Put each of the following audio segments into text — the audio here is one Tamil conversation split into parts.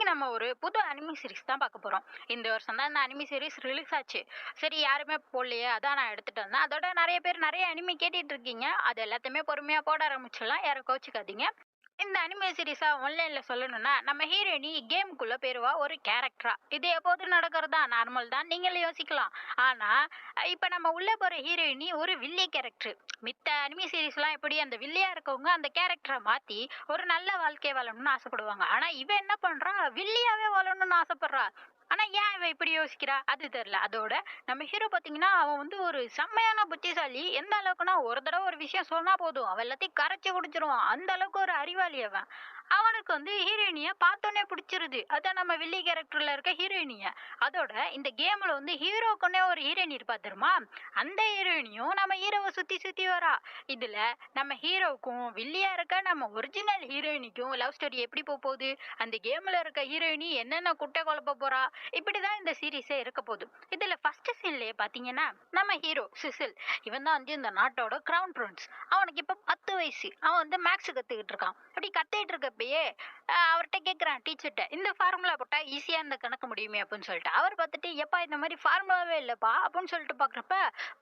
இன்னைக்கு நம்ம ஒரு புது அனிமி சீரிஸ் தான் பார்க்க போறோம். இந்த வருஷம் தான் இந்த அனிமி சீரிஸ் ரிலீஸ் ஆச்சு. சரி யாருமே போடலையே, அதான் நான் எடுத்துட்டு வந்தேன். அதோட நெறைய பேர் நெறைய அனிமி கேட்டுட்டு இருக்கீங்க. அது எல்லாத்தையுமே பொறுமையா போட ஆரம்பிச்சிடலாம். யாரும் கோச்சுக்காதீங்க. இந்த அனிமே சீரிஸா ஆன்லைன்ல சொல்லணும்னா, நம்ம ஹீரோயினி கேம்க்குள்ள போயிருவா ஒரு கேரக்டரா. இது எப்போதும் நடக்கிறதா நார்மல் தான் நீங்களே யோசிக்கலாம். ஆனா இப்ப நம்ம உள்ள போற ஹீரோயினி ஒரு வில்லி கேரக்டர். மித்த அனிமே சீரிஸ்லாம் எப்படி அந்த வில்லியா இருக்கவங்க அந்த கேரக்டரை மாத்தி ஒரு நல்ல வாழ்க்கை வாழணும்னு ஆசைப்படுவாங்க. ஆனா இவ என்ன பண்றா, வில்லியாவே வாழணும்னு ஆசைப்படுறா. ஆனா ஏன் இவ இப்படி யோசிக்கிறா அது தெரியல. அதோட நம்ம ஹீரோ பாத்தீங்கன்னா அவன் வந்து ஒரு செம்மையான புத்திசாலி. எந்த அளவுக்குன்னா ஒரு தடவை ஒரு விஷயம் சொன்னா போதும் அவன் எல்லாத்தையும் கரைச்சி குடிச்சிருவான். அந்த அளவுக்கு ஒரு அறிவாளி அவன். அவனுக்கு வந்து ஹீரோயினிய பார்த்தோன்னே பிடிச்சிருது. அதான் நம்ம வில்லி கேரக்டர்ல இருக்க ஹீரோயினிய. அதோட இந்த கேம்ல வந்து ஹீரோக்குன்னே ஒரு ஹீரோயின் இருப்பா தெரியுமா? அந்த ஹீரோயினியும் நம்ம ஹீரோவை சுத்தி சுத்தி வரா. இதுல நம்ம ஹீரோவுக்கும் வில்லியா இருக்க நம்ம ஒரிஜினல் ஹீரோயினிக்கும் லவ் ஸ்டோரி எப்படி போகுது, அந்த கேம்ல இருக்க ஹீரோயினி என்னென்ன குட்டை குழப்ப போறா, இப்படிதான் இந்த சீரீஸே இருக்க போகுது. இதுல ஃபர்ஸ்ட் சீன்லயே பாத்தீங்கன்னா நம்ம ஹீரோ சிசில், இவன் தான் வந்து இந்த நாட்டோட கிரவுன் பிரின்ஸ். அவனுக்கு இப்ப 10 வயசு. அவன் வந்து மேக்ஸ் கத்துக்கிட்டு இருக்கான். அப்படி கத்துக்கிட்டு இருக்கப்பயே அவர்கிட்ட கேட்குறான் டீச்சர்கிட்ட, இந்த ஃபார்முலா போட்டா ஈஸியா இந்த கணக்கு முடியுமே அப்படின்னு சொல்லிட்டு. அவர் பார்த்துட்டு எப்பா இந்த மாதிரி ஃபார்முலாவே இல்லப்பா அப்படின்னு சொல்லிட்டு பாக்குறப்ப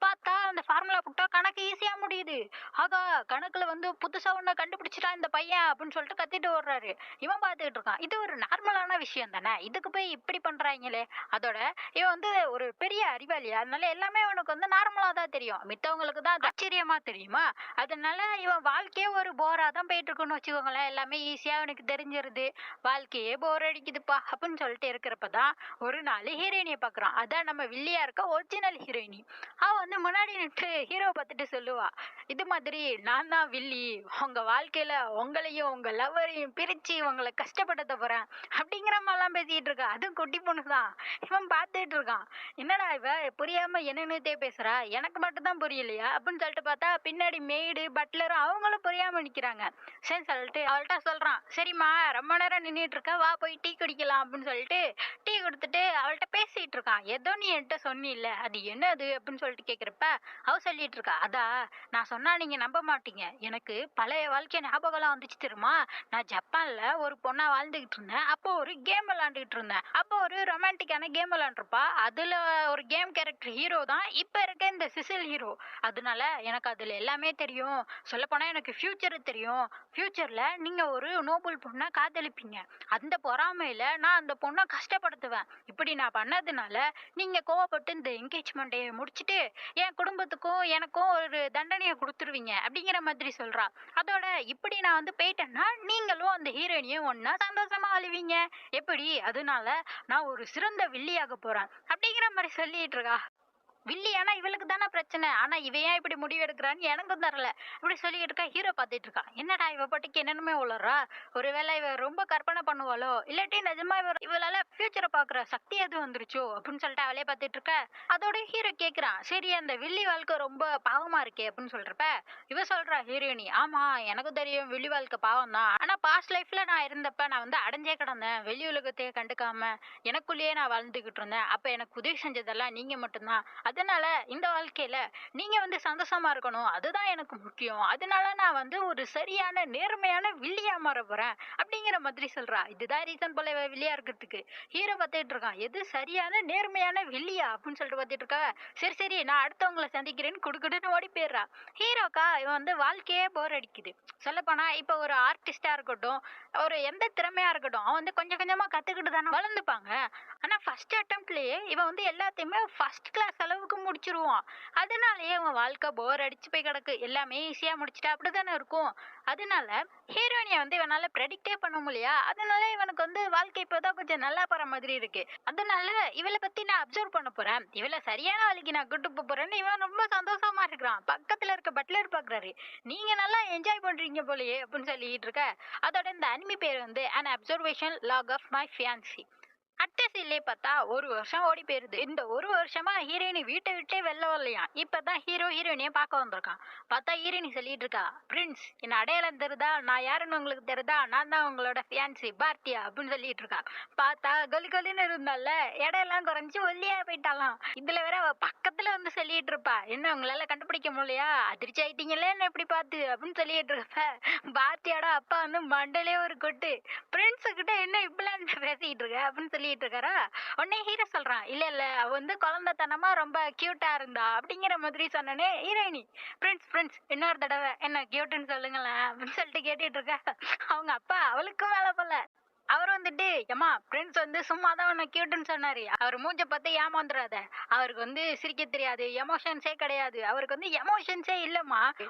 பார்த்தா அந்த ஃபார்முலா போட்டா கணக்கு ஈஸியா முடியுது. ஆகா, கணக்குல வந்து புதுசா ஒண்ணு கண்டுபிடிச்சிட்டா இந்த பையன் அப்படின்னு சொல்லிட்டு கத்திட்டு வர்றாரு. இவன் பார்த்துக்கிட்டு இருக்கான். இது ஒரு நார்மலான விஷயம் தானே, இதுக்கு போய் இப்படி பண்றாங்களே. அதோட இவன் வந்து ஒரு பெரிய அறிவாளி. அதனால எல்லாமே இவனுக்கு வந்து நார்மலா தான் தெரியும். மித்தவங்களுக்கு தான் அது ஆச்சரியமா தெரியுமா. அதனால இவன் வாழ்க்கையே ஒரு போரா தான் போயிட்டு இருக்குன்னு வச்சுக்கோங்களேன். எல்லாமே ஈஸியா அவனுக்கு தெரிஞ்சிருது. வாழ்க்கையே போர் அடிக்குதுப்பா அப்படின்னு சொல்லிட்டு இருக்கிறப்பதான் ஒரு நாள் ஹீரோயினியை பாக்குறான். அதான் நம்ம வில்லியா இருக்க ஒரிஜினல் ஹீரோயினி. அவ வந்து முன்னாடி நின்று ஹீரோ பார்த்துட்டு சொல்லுவா, இது மாதிரி நான் தான் வில்லி, உங்க வாழ்க்கையில உங்களையும் உங்க லவ்வரையும் பிரிச்சு உங்களை கஷ்டப்படுத்த போறேன் அப்படிங்கிற மாதிரிலாம் பேசிட்டு இருக்கா. அதுவும் குட்டி பொண்ணுதான். இவன் பார்த்துட்டு இருக்கான். என்னடா இவ புரியாம என்னன்னுட்டே பேசுறா, எனக்கு மட்டும் தான் புரியலையா அப்படின்னு சொல்லிட்டு பார்த்தா பின்னாடி மெய்டு பட்லரும் அவங்களும் புரியாம நிக்கிறாங்க. சரி சொல்லிட்டு அவள்கிட்ட சொல்றான், சரிம்மா ரொம்ப நேரம் நின்றுட்டு இருக்க, வா போய் டீ குடிக்கலாம் அப்படின்னு சொல்லிட்டு டீ கொடுத்துட்டு அவள்கிட்ட பேசிட்டு இருக்கான். ஏதோ நீ என்கிட்ட சொன்னில்ல, அது என்னது அப்படின்னு சொல்லிட்டு கேக்குறப்ப அவ சொல்லிட்டு இருக்கா, அதா நான் சொன்னா நீங்க நம்ப மாட்டீங்க, எனக்கு பழைய வாழ்க்கை ஞாபகம்லாம் வந்துச்சு தெரியுமா. நான் ஜப்பான்ல ஒரு பொண்ணா வாழ்ந்துகிட்டு இருந்தேன். அப்போ ஒரு கேம் விளையாண்டுகிட்டு இருந்தேன். அப்போ ஒரு ரொமான்டிக்கான கேம் விளையாண்டுருப்பா. அதுல ஒரு கேம் கேரக்டர் ஹீரோ தான் இப்ப இருக்க இந்த சிசில் ஹீரோ. அதனால எனக்கு அதுல எல்லாமே தெரியும். சொல்லப்போனா எனக்கு ஃபியூச்சர் தெரியும். ஃபியூச்சர்ல நீங்க ஒரு நோபல் பொண்ணை காதலிப்பீங்க. அந்த பொறாமையில நான் அந்த பொண்ணை கஷ்டப்படுத்துவேன். இப்படி நான் பண்ணதுனால நீங்க கோவப்பட்டு இந்த என்கேஜ்மெண்ட்டை முடிச்சுட்டு என் குடும்பத்துக்கும் எனக்கும் ஒரு தண்டனையை கொடுத்துருவீங்க அப்படிங்கிற மாதிரி சொல்றா. அதோட இப்படி நான் வந்து போயிட்டேன்னா நீங்களும் அந்த ஹீரோயினியும் ஒன்னா சந்தோஷமா அழுவீங்க. எப்படி, அதனால நான் ஒரு சிறந்த வில்லியாக போறேன் அப்படிங்கிற மாதிரி சொல்லிட்டு இருக்கா. வில்லி ஆனா இவளுக்கு தானே பிரச்சனை. ஆனா இவ ஏன் இப்படி முடிவு எடுக்கிறான்னு எனக்கும் தெரியல. இப்படி சொல்லிட்டு இருக்கா. ஹீரோ பார்த்துட்டு இருக்கா. என்னடா இவ பாட்டுக்கு என்னென்னமே உளறா. ஒருவேளை இவ ரொம்ப கற்பனை பண்ணுவாளோ, இல்லாட்டி நிஜமா இவளால ஃபியூச்சரை பாக்குற சக்தி எது வந்துருச்சோ அப்படின்னு சொல்லிட்டு அவளே பார்த்துட்டு இருக்க. அதோட ஹீரோ கேக்குறான், சரி அந்த வில்லி வாழ்க்கை ரொம்ப பாவமா இருக்கே அப்படின்னு சொல்றப்ப இவ சொல்றா ஹீரோயினி, ஆமா எனக்கு தெரியும் வில்லி வாழ்க்கை பாவம் தான். ஆனா பாஸ்ட் லைஃப்ல நான் இருந்தப்ப நான் வந்து அடைஞ்சே கிடந்தேன். வெளி உலகத்தையே கண்டுக்காம எனக்குள்ளேயே நான் வாழ்ந்துகிட்டு இருந்தேன். அப்ப எனக்கு உதவி செஞ்சதெல்லாம் நீங்க மட்டும்தான். அதனால இந்த வாழ்க்கையில நீங்க வந்து சந்தோஷமா இருக்கணும், அதுதான் எனக்கு முக்கியம். அதனால நான் வந்து ஒரு சரியான நேர்மையான வில்லியா மாற போறேன் அப்படிங்கிற மாதிரி சொல்றா. இதுதான் ரீசன் போல இவ வில்லியா இருக்கிறதுக்கு. ஹீரோ பார்த்துட்டு இருக்கான், எது சரியான நேர்மையான வில்லியா அப்படின்னு சொல்லிட்டு பார்த்துட்டு இருக்கா. சரி சரி நான் அடுத்தவங்களை சந்திக்கிறேன்னு குடுக்குடுன்னு ஓடி போயிடுறா. ஹீரோக்கா இவன் வந்து வாழ்க்கையே போர் அடிக்குது. சொல்லப்போனா இப்ப ஒரு ஆர்டிஸ்டா இருக்கட்டும், ஒரு எந்த திறமையா இருக்கட்டும், அவன் வந்து கொஞ்சம் கொஞ்சமா கத்துக்கிட்டு தானே வளர்ந்துப்பாங்க. ஆனா ஃபர்ஸ்ட் அட்டம்ப்ட்லயே இவன் வந்து எல்லாத்தையுமே ஃபர்ஸ்ட் கிளாஸ் அளவுக்கு முடிச்சிருவான். அதனாலயே அவன் வாழ்க்கை போர் அடிச்சு போய் கிடக்கு. எல்லாமே ஈஸியா முடிச்சுட்டா அப்படித்தானே இருக்கும். அதனால ஹீரோயினிய வந்து இவனால ப்ரெடிக்டே பண்ண முடியா. அதனால இவனுக்கு வந்து வாழ்க்கை இப்பதான் கொஞ்சம் நல்லா போற மாதிரி இருக்கு. அதனால இவளை பத்தி நான் அப்சர்வ் பண்ண போறேன், இவளை சரியான வழிக்கு நான் கூட்டு போப் போறேன்னு இவன் ரொம்ப சந்தோஷமா இருக்கிறான். பக்கத்துல இருக்க பட்லர் பாக்குறாரு, நீங்க நல்லா என்ஜாய் பண்றீங்க போலயே அப்படின்னு சொல்லிட்டு இருக்க. அதோட இந்த அனிமி பேர் வந்து an observation log of my fiancé. அடுத்த சீன்லயே பார்த்தா ஒரு வருஷம் ஓடி போயிருது. இந்த ஒரு வருஷமா ஹீரோயினி வீட்டை விட்டே வெளில வரலையாம். இப்பதான் ஹீரோ ஹீரோயினிய பார்க்க வந்திருக்கான். பார்த்தா ஹீரோயினி சொல்லிட்டு இருக்கா, பிரின்ஸ் என்ன அடையாளம் தெரியுதா, நான் யாருன்னு உங்களுக்கு தெரியுதா, நான் தான் உங்களோட ஃபியான்சி பார்த்தியா அப்படின்னு சொல்லிட்டு இருக்கா. பார்த்தா கொலி கொலின்னு இருந்தால இடையெல்லாம் குறைஞ்சு ஒல்லியா போயிட்டாலாம். இதுல வேற அவ பக்கத்துல வந்து சொல்லிட்டு இருப்பா, என்ன உங்களால கண்டுபிடிக்க முடியலையா, அதிர்ச்சி ஆயிட்டீங்களே என்ன இப்படி பார்த்து அப்படின்னு சொல்லிட்டு இருப்ப. பார்த்தியாடா அப்பா வந்து மண்டலே ஒரு கொட்டு. பிரின்ஸ் கிட்ட என்ன இப்பெல்லாம் பேசிக்கிட்டு இருக்க அப்படின்னு சொல்லிட்டு இருக்காரா. உடனே ஹீரோ சொல்றான், இல்ல இல்ல அவ வந்து குழந்தைத்தனமா ரொம்ப கியூட்டா இருந்தா அப்படிங்கிற மாதிரி சொன்னனே ஹீரோயினி, பிரின்ஸ் பிரின்ஸ் இன்னொரு தடவை என்ன கியூட்னு சொல்லுங்களேன் அப்படின்னு சொல்லிட்டு கேட்டுட்டு இருக்க. அவங்க அப்பா அவளுக்கும் மேல போல. அவர் வந்துட்டு, ஏம்மா பிரின்ஸ் வந்து சும்மா தான் உன்னை கியூட்னு சொன்னாரு. அவர் மூஞ்ச பார்த்து ஏமாந்துடாத. அவருக்கு வந்து சிரிக்க தெரியாது, எமோஷன்ஸே கிடையாது. அவருக்கு வந்து எமோஷன்ஸே இல்லம்மா.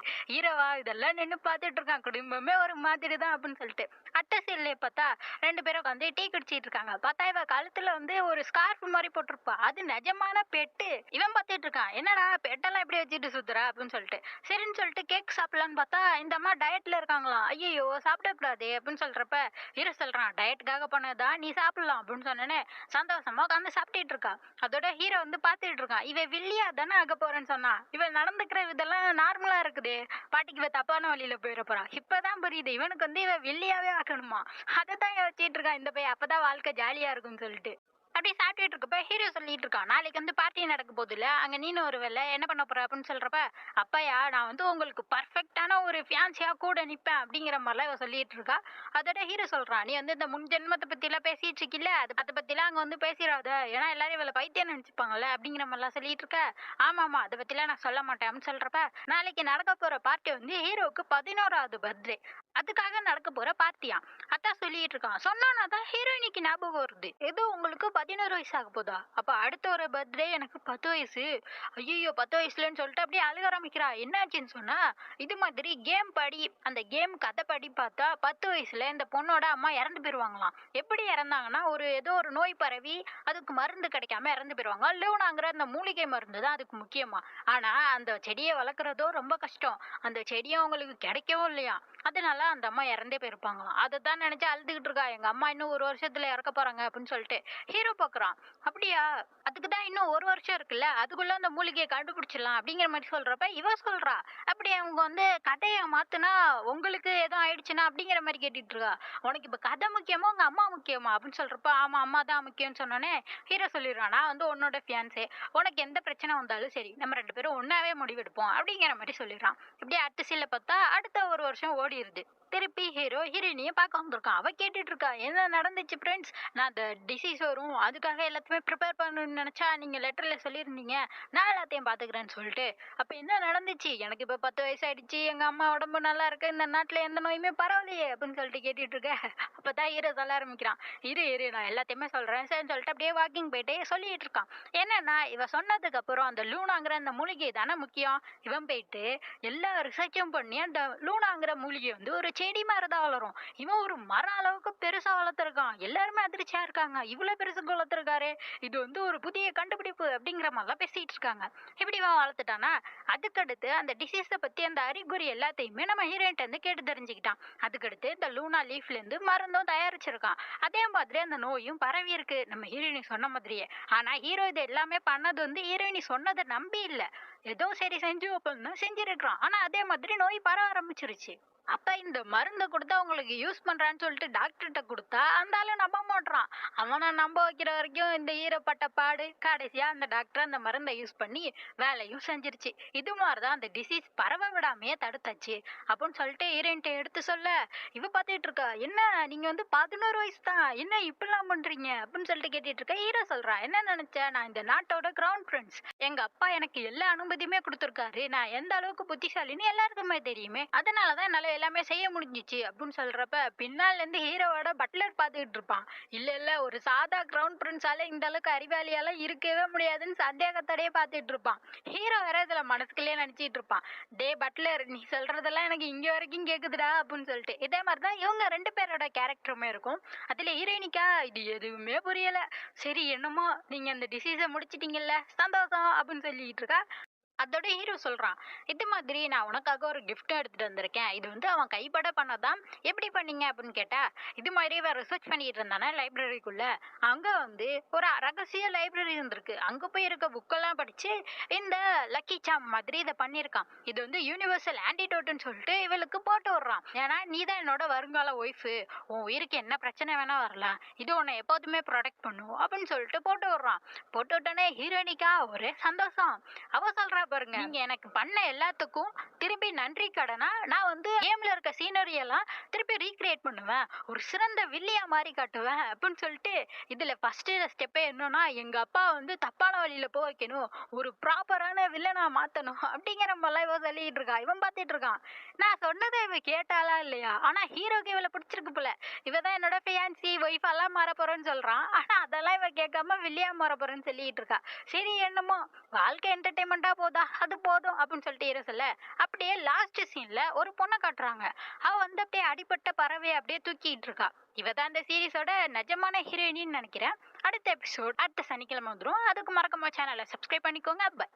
ஹீரோவா இதெல்லாம் நின்னு பார்த்துட்டு இருக்கான். குடும்பமே ஒரு மாதிரி தான் அப்படின்னு சொல்லிட்டு. அட்ட சீன்லயே பார்த்தா 2 பேரும் உட்காந்து டீ குடிச்சிட்டு இருக்காங்க. பார்த்தா இவ கழுத்துல வந்து ஒரு ஸ்கார்ஃப் மாதிரி போட்டிருப்பா. அது நிஜமான பெட்டு. இவன் பார்த்துட்டு இருக்கான். என்னடா பெட்டெல்லாம் எப்படி வச்சுட்டு சுத்துறா அப்படின்னு சொல்லிட்டு. சரின்னு சொல்லிட்டு கேக் சாப்பிடலான்னு பார்த்தா இந்த அம்மா டயட்ல இருக்காங்களாம். ஐயோ சாப்பிடக்கூடாது அப்படின்னு சொல்றப்ப ஹீரோ சொல்றான், டயட்டுக்காக பண்ணதா நீ சாப்பிடலாம் அப்படின்னு சொன்னேன்னு சந்தோஷமா உட்காந்து சாப்பிட்டுட்டு இருக்கா. அதோட ஹீரோ வந்து பார்த்துட்டு இருக்கான். இவ வில்லியா தானே ஆக போறேன்னு சொன்னா, இவ நடந்துக்கிற இதெல்லாம் நார்மலா இருக்குது. பாட்டிக்கு இவ தப்பான வழியில போயிட போறா. இப்பதான் புரியுது இவனுக்கு வந்து இவ வில்லியாவே ஆக்கணுமா. அதைத்தான் யோசிச்சுட்டு இருக்கான் இந்த பையன். அப்பதான் வாழ்க்கை ஜாலியா இருக்கும்னு சொல்லிட்டு. அப்படியே சாப்பிட்டுட்டு இருக்கப்ப ஹீரோ சொல்லிட்டு இருக்கான், நாளைக்கு வந்து பார்ட்டி நடக்க போகுதுல்ல, அங்க நீனு வருவல்ல, என்ன பண்ண போற அப்படின்னு சொல்றப்ப, அப்பயா நான் வந்து உங்களுக்கு பர்ஃபெக்டான ஒரு ஃபியான்சியா கூட நிப்பேன் அப்படிங்கிற மாதிரிலாம் இவ சொல்லிட்டு இருக்கா. அதோட ஹீரோ சொல்றான், நீ வந்து இந்த முன் ஜென்மத்தை பத்தி எல்லாம் பேசிட்டு இருக்கீல்ல, அதை பத்தி எல்லாம் அங்க வந்து பேசிடாத, ஏன்னா எல்லாரும் இவளை பைத்தியம் நினைச்சுப்பாங்கல்ல அப்படிங்கிற மாதிரிலாம் சொல்லிட்டு இருக்க. ஆமா ஆமா அதை பத்தி எல்லாம் நான் சொல்ல மாட்டேன் அப்படின்னு சொல்றப்ப, நாளைக்கு நடக்க போற பார்ட்டி வந்து ஹீரோவுக்கு 11வது பர்த்டே. அதுக்காக நடக்க போற பார்ட்டியா. அதான் சொல்லிட்டு இருக்கான். சொன்னா தான் ஹீரோயினிக்கு ஞாபகம் வருது, ஏதோ உங்களுக்கு 11 வயசு ஆக போதா, அப்ப அடுத்த ஒரு பர்த்டே எனக்கு 10 வயசு. ஐயோ 10 வயசுலன்னு சொல்லிட்டு அப்படியே அழுக ஆரம்பிக்கிறா. என்னாச்சுன்னு சொன்னா, இது மாதிரி கேம் படி, அந்த கேம் கதை படி பார்த்தா 10 வயசுல இந்த பொண்ணோட அம்மா இறந்து போயிருவாங்களாம். எப்படி இறந்தாங்கன்னா, ஒரு ஏதோ ஒரு நோய் பரவி அதுக்கு மருந்து கிடைக்காம இறந்து போயிருவாங்க. லூனாங்கிற அந்த மூலிகை மருந்து தான் அதுக்கு முக்கியமா. ஆனா அந்த செடியை வளர்க்குறதோ ரொம்ப கஷ்டம். அந்த செடியும் அவங்களுக்கு கிடைக்கவும் இல்லையா. அதனால அந்த அம்மா இறந்தே போயிருப்பாங்களாம். அதை தான் நினைச்சு அழுதுகிட்டு இருக்கா, எங்க அம்மா இன்னும் 1 வருஷத்துல இறக்க போறாங்க அப்படின்னு சொல்லிட்டு. ஹீரோ பாக்குறான், அப்படியா அதுக்கு தான் இன்னும் 1 வருஷம் இருக்குல்ல, அதுக்குள்ள அந்த மூலிகையை கண்டுபிடிச்சிடலாம் அப்படிங்கிற மாதிரி சொல்றப்ப இவ சொல்றா, அப்படி அவங்க வந்து கதையை மாத்துனா உங்களுக்கு எதுவும் ஆயிடுச்சுன்னா அப்படிங்கிற மாதிரி கேட்டுட்டு இருக்கா. உனக்கு இப்ப கதை முக்கியமா உங்க அம்மா முக்கியமா அப்படின்னு சொல்றப்ப, ஆமா அம்மா தான் முக்கியம்னு சொன்னோன்னே ஹீரோ சொல்லிடுறான், நான் வந்து உன்னோட ஃபியான்சே, உனக்கு எந்த பிரச்சனை வந்தாலும் சரி நம்ம 2 பேரும் ஒன்னாவே முடிவெடுப்போம் அப்படிங்கிற மாதிரி சொல்லிடுறான். இப்படியே அடுத்த சீல பார்த்தா அடுத்த 1 வருஷம் ஓடிடுது. திருப்பி ஹீரோ ஹீரோயினியை பார்க்க வந்திருக்கான். அவ கேட்டுட்டு இருக்கா, என்ன நடந்துச்சு ஃப்ரெண்ட்ஸ், நான் அந்த டிசீஸ் வரும் அதுக்காக எல்லாத்தையுமே ப்ரிப்பேர் பண்ணணும்னு நினைச்சா நீங்க லெட்டர்ல சொல்லியிருந்தீங்க, நான் எல்லாத்தையும் பாத்துக்கிறேன்னு சொல்லிட்டு. அப்ப என்ன நடந்துச்சு, எனக்கு இப்ப 10 வயசு ஆயிடுச்சு, எங்க அம்மா உடம்பு நல்லா இருக்கு, இந்த நாட்டுல எந்த நோயுமே பரவாயில்லையே அப்படின்னு சொல்லிட்டு கேட்டுட்டு இருக்க. அப்பதான் ஹீரோ சொல்ல ஆரம்பிக்கிறான், இரு இரு நான் எல்லாத்தையுமே சொல்றேன் சரின்னு சொல்லிட்டு அப்படியே வாக்கிங் போயிட்டே சொல்லிட்டு இருக்கான். என்னன்னா இவ சொன்னதுக்கு அப்புறம் அந்த லூனாங்கிற அந்த மூலிகை தானே முக்கியம். இவன் போயிட்டு எல்லா ரிசர்ச்சும் பண்ணி அந்த லூனாங்கிற மூலிகை வந்து ஒரு செடி மாதிரி தான் வளரும். இவன் ஒரு மரம் அளவுக்கு பெருசா வளர்த்துருக்கான். எல்லாருமே அதிர்ச்சியா இருக்காங்க, இவ்வளவு பெருசுக்கு வளர்த்துருக்காரு, இது வந்து ஒரு புதிய கண்டுபிடிப்பு அப்படிங்கிற மாதிரிலாம் பேசிட்டு இருக்காங்க. இப்படி இவன் வளர்த்துட்டானா, அதுக்கடுத்து அந்த டிசீஸை பத்தி அந்த அறிகுறி எல்லாத்தையுமே நம்ம ஹீரோயின்ட்ட இருந்து கேட்டு தெரிஞ்சுக்கிட்டான். அதுக்கடுத்து இந்த லூனா லீஃப்ல இருந்து மருந்தும் தயாரிச்சிருக்கான். அதே மாதிரி அந்த நோயும் பரவி இருக்கு நம்ம ஹீரோயினி சொன்ன மாதிரியே. ஆனா ஹீரோ இது எல்லாமே பண்ணது வந்து ஹீரோயினி சொன்னதை நம்பி இல்ல, ஏதோ சரி செஞ்சு வைப்போம்னு செஞ்சிருக்கான். ஆனா அதே மாதிரி நோய் பரவ ஆரம்பிச்சிருச்சு. அப்ப இந்த மருந்தை கொடுத்தா உங்களுக்கு யூஸ் பண்றான்னு சொல்லிட்டு டாக்டர்கிட்ட கொடுத்தா அந்த ஆளு நம்ப மாட்டான். அவனை நம்ப வைக்கிற வரைக்கும் இந்த ஈரப்பட்ட பாடு. கடைசியா அந்த டாக்டர் அந்த மருந்தை யூஸ் பண்ணி வேலையும் செஞ்சிருச்சு. இது மாதிரிதான் அந்த டிசீஸ் பரவ விடாமையே தடுத்தாச்சு அப்படின்னு சொல்லிட்டு ஹீரோயின்ட்ட எடுத்து சொல்ல, இவ பாத்துட்டு இருக்கா, என்ன நீங்க வந்து 11 வயசு தான், என்ன இப்படிலாம் பண்றீங்க அப்படின்னு சொல்லிட்டு கேட்டுட்டு இருக்க. ஹீரோ சொல்றான், என்ன நினைச்ச, நான் இந்த நாட்டோட கிரவுண்ட் பிரின்ஸ், எங்க அப்பா எனக்கு எல்லா அனுமதியுமே கொடுத்துருக்காரு, நான் எந்த அளவுக்கு புத்திசாலின்னு எல்லாருக்குமே தெரியுமே, அதனாலதான் என்னால எல்லாமே செய்ய முடிஞ்சிச்சு அப்படின்னு சொல்றப்ப பின்னால இருந்து ஹீரோவோட பட்லர் பாத்துக்கிட்டு இருப்பான். இல்ல இல்ல ஒரு சாதா கிரவுண்ட் பிரின்ஸால இந்த அளவுக்கு அறிவாளியால இருக்கவே முடியாதுன்னு சந்தேகத்தோடயே பாத்துட்டு இருப்பான். ஹீரோ வேற இதுல மனசுக்குள்ளேயே நினைச்சிட்டு இருப்பான், டே பட்லர் நீ சொல்றதெல்லாம் எனக்கு இங்க வரைக்கும் கேக்குதுடா அப்படின்னு சொல்லிட்டு. இதே மாதிரிதான் இவங்க 2 பேரோட கேரக்டருமே இருக்கும். அதுல ஹீரோயினிக்கா இது எதுவுமே புரியல. சரி என்னமோ நீங்க அந்த டிசீஸை முடிச்சிட்டீங்கல்ல சந்தோஷம் அப்படின்னு சொல்லிட்டு இருக்கா. அதோட ஹீரோ சொல்றான், இது மாதிரி நான் உனக்காக ஒரு கிஃப்ட் எடுத்துட்டு வந்திருக்கேன், இது வந்து அவன் கைப்பட பண்ணதான், எப்படி பண்ணீங்க அப்படின்னு கேட்டா, இது மாதிரி இவன் ரிசர்ச் பண்ணிட்டு இருந்தானே லைப்ரரிக்குள்ள, அங்க வந்து ஒரு ரகசிய லைப்ரரி இருந்திருக்கு. அங்க போய் இருக்க புக்கெல்லாம் படிச்சு இந்த லக்கி சாம் மாதிரி இதை பண்ணியிருக்கான். இது வந்து யூனிவர்சல் ஆன்டிடோட்னு சொல்லிட்டு இவளுக்கு போட்டு விடுறான். ஏன்னா நீ தான் என்னோட வருங்கால ஒய்ஃபு, உன் உயிருக்கு என்ன பிரச்சனை வேணா வரலாம், இது உன்னை எப்போதுமே ப்ரொடெக்ட் பண்ணும் அப்படின்னு சொல்லிட்டு போட்டு விடுறான். போட்டு விட்டோன்னே ஹீரோயினிக்கா ஒரே சந்தோஷம். அவ சொல்றா பாருங்க, நீங்க எனக்கு பண்ண எல்லாத்துக்கும் திருப்பி நன்றி கடனா நான் வந்து கேம்ல இருக்க சீனரி எல்லாம் திருப்பி ரீக்ரியேட் பண்ணுவேன், ஒரு சிறந்த வில்லியா மாறி காட்டுவேன் அப்படின்னு சொல்லிட்டு இதுல ஃபர்ஸ்ட் ஸ்டெப்பே என்னன்னா எங்க அப்பா வந்து தப்பான வழியில போக வைக்கணும், ஒரு ப்ராப்பரான வில்லனா மாத்தணும் அப்படிங்கிற மாதிரிலாம் இவன் சொல்லிட்டு இருக்கான். இவன் பாத்துட்டு இருக்கான். நான் சொன்னதை இவ கேட்டாளா இல்லையா? ஆனா ஹீரோக்கு இவளை பிடிச்சிருக்கு போல. இவதான் என்னோட ஃபியான்சி ஒய்ஃப் எல்லாம் மாற போறேன்னு சொல்றான். ஆனா அதெல்லாம் இவ கேட்காம வில்லியா மாற போறேன்னு சொல்லிட்டு இருக்கா. சரி என்னமோ வாழ்க்கை என்டர்டைன்மெண்டா போதா அது போதும் அப்படின்னு சொல்லிட்டு ஹீரோ சொல்ல, அப்படியே லாஸ்ட் சீன்ல ஒரு பொண்ணை காட்டுறாங்க. அவ வந்து அப்படியே அடிபட்ட பறவையை அப்படியே தூக்கிட்டு இருக்கா. இவ தான் இந்த சீரிஸோட நிஜமான ஹீரோயினின்னு நினைக்கிறேன். அடுத்த எபிசோட் அடுத்த சனிக்கிழமை வந்துடும். அதுக்கு மறக்காம சேனலை சப்ஸ்கிரைப் பண்ணிக்கோங்க. பை.